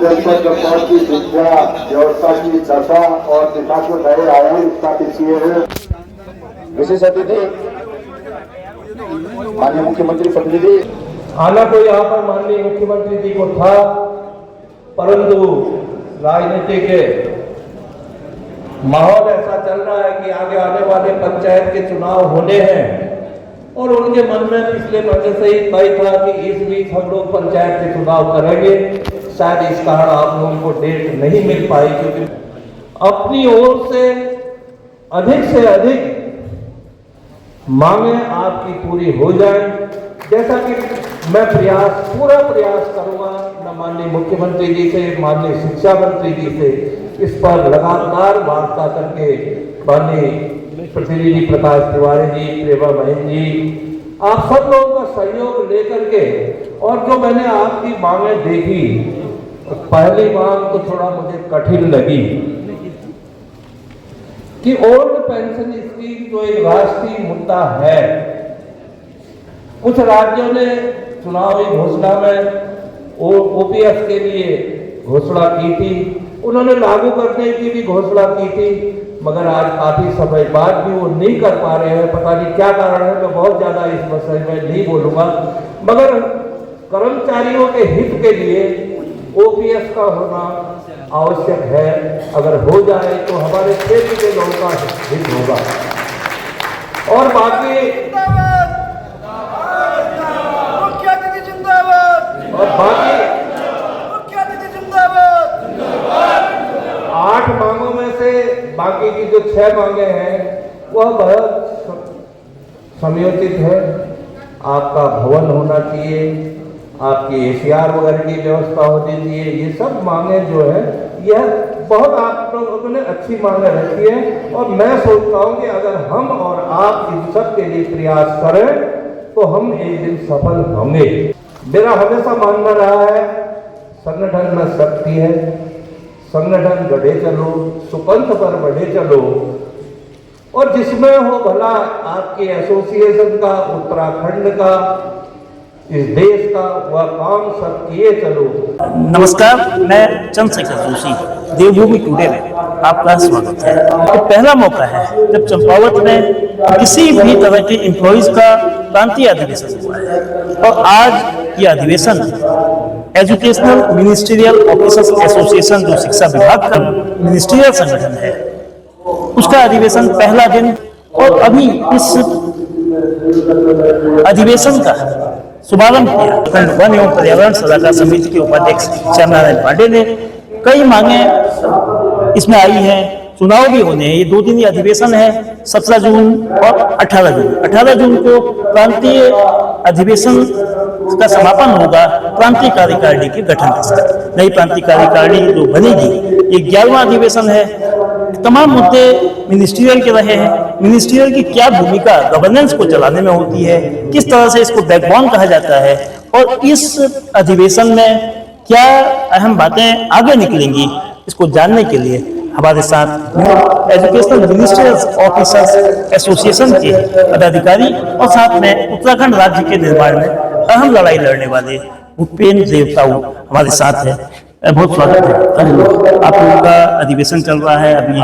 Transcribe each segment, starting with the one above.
Report की शिक्षा व्यवस्था की दशा और दिशा को नए आयाम स्थापित किए हैं। विशेष अतिथि माननीय मुख्यमंत्री फडणवीस जी। आना तो यहाँ पर माननीय मुख्यमंत्री जी को था, परंतु राजनीति के माहौल ऐसा चल रहा है कि आगे आने वाले पंचायत के चुनाव होने हैं और उनके मन में पिछले महीने से ही तय था कि इस बीच हम लोग पंचायत के चुनाव करेंगे। शायद इस कारण आप लोगों को डेट नहीं मिल पाई, क्योंकि अपनी ओर से अधिक मांगे आपकी पूरी हो जाए, जैसा कि मैं पूरा प्रयास करूंगा। मैं माननीय मुख्यमंत्री जी से, माननीय शिक्षा मंत्री जी से इस पर लगातार वार्ता करके, माननीय प्रतिनिधि प्रकाश तिवारी जी, प्रेमा बहन जी, आप सब लोगों का सहयोग लेकर के, और जो मैंने आपकी मांगे देखी, पहली मांग तो थोड़ा मुझे कठिन लगी कि ओल्ड पेंशन स्कीम जो एक राष्ट्रीय मुद्दा है, कुछ राज्यों ने चुनावी घोषणा में ओपीएस के लिए घोषणा की थी, उन्होंने लागू करने की भी घोषणा की थी, मगर आज काफी समय बाद भी वो नहीं कर पा रहे हैं। पता नहीं क्या कारण है, मैं बहुत ज्यादा इस विषय में नहीं बोलूंगा, मगर कर्मचारियों के हित के लिए ओपीएस का होना आवश्यक है। अगर हो जाए तो हमारे क्षेत्र के लोगों का हित होगा। और बाकी 8 मांगों में से बाकी की जो 6 मांगे हैं वह बहुत समयोचित है। आपका भवन होना चाहिए, आपकी एसीआर वगैरह की व्यवस्था होनी चाहिए, ये सब मांगे जो है यह बहुत आप लोगों ने अच्छी मांगे रखी है। और मैं सोचता हूँ कि अगर हम और आप इन सब के लिए प्रयास करें तो हम एक दिन सफल होंगे। मेरा हमेशा मानना रहा है, संगठन में शक्ति है, संगठन बढ़े चलो, सुपंथ पर बढ़े चलो, और जिसमें हो भला आपके एसोसिएशन का, उत्तराखंड का, इस देश का, वह काम सब किए चलो। नमस्कार, मैं चंद्रशेखर जोशी, देवभूमि टुडे में आपका स्वागत है। तो पहला मौका है जब चंपावत में किसी भी तरह के एम्प्लॉइज का प्रांतीय अधिवेशन हुआ है, और आज यह अधिवेशन एजुकेशनल मिनिस्ट्रियल ऑफिसर्स एसोसिएशन, जो शिक्षा विभाग का मिनिस्ट्रियल संगठन है, उसका अधिवेशन पहला दिन, और अभी इस अधिवेशन का शुभारंभ किया खंड वन एवं पर्यावरण सलाहकार समिति के उपाध्यक्ष श्यामनारायण पांडे ने। कई मांगे इसमें आई हैं, चुनाव भी होने हैं, ये 2 दिन अधिवेशन है, 17 जून और 18 जून। 18 जून को प्रांतीय अधिवेशन का समापन होगा प्रांतीय कार्यकारिणी के गठन के साथ। नई प्रांतीय कार्यकारिणी जो बनेगी, ये 11वां अधिवेशन है। तमाम मुद्दे मिनिस्ट्रियल के रहे हैं। मिनिस्ट्रियल की क्या भूमिका गवर्नेंस को चलाने में होती है, किस तरह से इसको बैकबोन कहा जाता है, और इस अधिवेशन में क्या अहम बातें आगे निकलेंगी, इसको जानने के लिए हमारे साथ एजुकेशनल मिनिस्ट्रियल ऑफिसर्स एसोसिएशन के पदाधिकारी और साथ में उत्तराखंड राज्य के निर्माण में अहम लड़ाई लड़ने वाले भूपेंद्र देवताऊ हमारे साथ है। बहुत स्वागत है। आप लोगों का अधिवेशन चल रहा है, अभी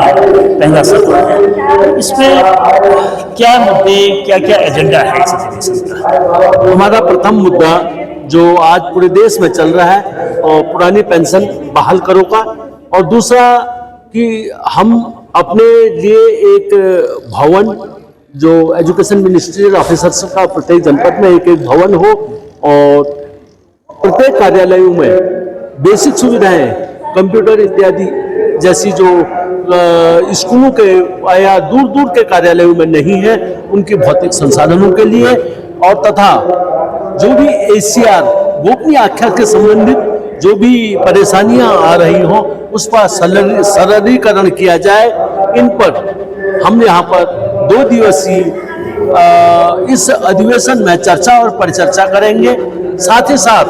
पहला सत्र है, इसमें क्या मुद्दे, क्या क्या एजेंडा है इस अधिवेशन का? हमारा प्रथम मुद्दा जो आज पूरे देश में चल रहा है, और पुरानी पेंशन बहाल करो का, और दूसरा कि हम अपने लिए एक भवन, जो एजुकेशन मिनिस्ट्रियल ऑफिसर्स का प्रत्येक जनपद में एक भवन हो, और प्रत्येक कार्यालयों में बेसिक सुविधाएं, कंप्यूटर इत्यादि जैसी जो स्कूलों के या दूर दूर के कार्यालयों में नहीं है, उनके भौतिक संसाधनों के लिए, और तथा जो भी एसीआर गोपनीय आख्या के संबंधित जो भी परेशानियां आ रही हों, उस पर सरलीकरण किया जाए। इन पर हम यहाँ पर 2 दिवसीय इस अधिवेशन में चर्चा और परिचर्चा करेंगे। साथ ही साथ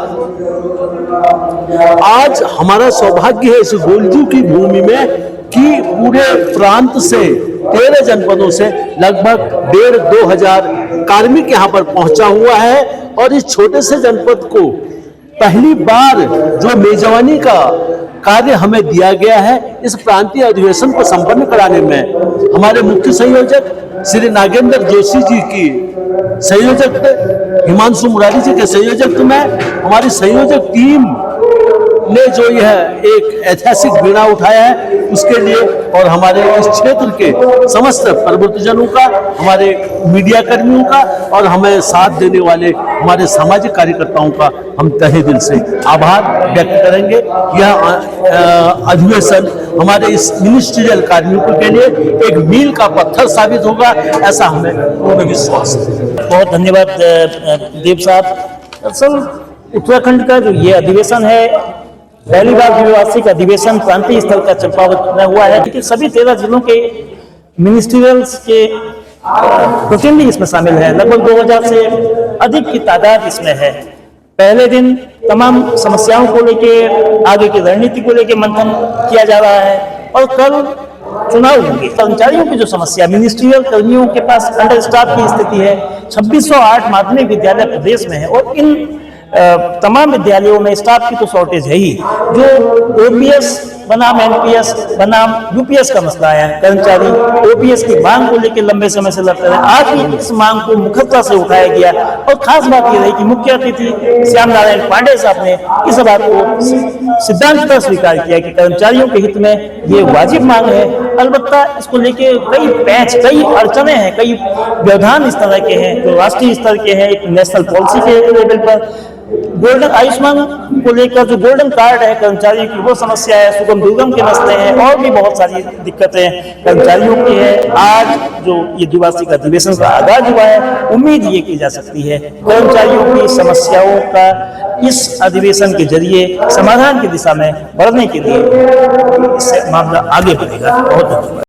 आज हमारा सौभाग्य है इस गोलजू की भूमि में कि पूरे प्रांत से 13 जनपदों से लगभग 1,500-2 हजार कार्मिक यहाँ पर पहुंचा हुआ है, और इस छोटे से जनपद को पहली बार जो मेजबानी का कार्य हमें दिया गया है इस प्रांतीय अधिवेशन को संपन्न कराने में। हमारे मुख्य संयोजक श्री नागेंद्र जोशी जी की संयोजक, हिमांशु मुरारी जी के संयोजक में हमारी संयोजक टीम ने जो यह एक ऐतिहासिक बीड़ा उठाया है उसके लिए, और हमारे इस क्षेत्र के समस्त प्रबुद्धजनों का, हमारे मीडिया कर्मियों का और हमें साथ देने वाले हमारे सामाजिक कार्यकर्ताओं का हम तहे दिल से आभार व्यक्त करेंगे। यह अधिवेशन हमारे इस मिनिस्ट्रियल कार्मिकों के लिए एक मील का पत्थर साबित होगा, ऐसा हमें पूर्ण विश्वास है। बहुत धन्यवाद देव साहब। दरअसल उत्तराखंड का जो ये अधिवेशन है, पहली बार द्विवार्षिक अधिवेशन प्रांतीय स्तर का चंपावत में हुआ है, लेकिन सभी 13 जिलों के मिनिस्ट्रियल्स के प्रतिनिधि इसमें शामिल है। लगभग 2000 से अधिक की तादाद इसमें है। पहले दिन तमाम समस्याओं को लेकर, आगे की रणनीति को लेकर मंथन किया जा रहा है, और कल चुनाव होंगे। कर्मचारियों की जो समस्या, मिनिस्ट्रियल कर्मियों के पास अंडर स्टाफ की स्थिति है। 2608 माध्यमिक विद्यालय प्रदेश में है, और इन तमाम विद्यालयों में स्टाफ की तो शॉर्टेज है ही। जो ओपीएस बनाम एनपीएस बनाम यूपीएस का मसला है, कर्मचारी ओपीएस की मांग को लेकर लंबे समय से लड़ते रहे। आज भी इस मांग को मुखरता से उठाया गया, और खास बात यह रही कि मुख्य अतिथि श्याम नारायण पांडे साहब ने इस बात को सिद्धांततः स्वीकार किया कि कर्मचारियों के हित में ये वाजिब मांग है। अलबत्ता इसको लेके कई पैंच, कई अड़चने हैं, कई व्यवधान इस तरह के हैं जो राष्ट्रीय स्तर के हैं, एक नेशनल पॉलिसी के लेवल पर। गोल्डन आयुष्मान को लेकर जो गोल्डन कार्ड है कर्मचारियों की, वो समस्या है। सुगम दुर्गम के मसले हैं, और भी बहुत सारी दिक्कतें कर्मचारियों की है। आज जो ये द्विवार्षिक अधिवेशन का आगाज हुआ है, उम्मीद ये की जा सकती है कर्मचारियों की समस्याओं का इस अधिवेशन के जरिए समाधान की दिशा में बढ़ने के लिए इससे मामला आगे बढ़ेगा। बहुत धन्यवाद।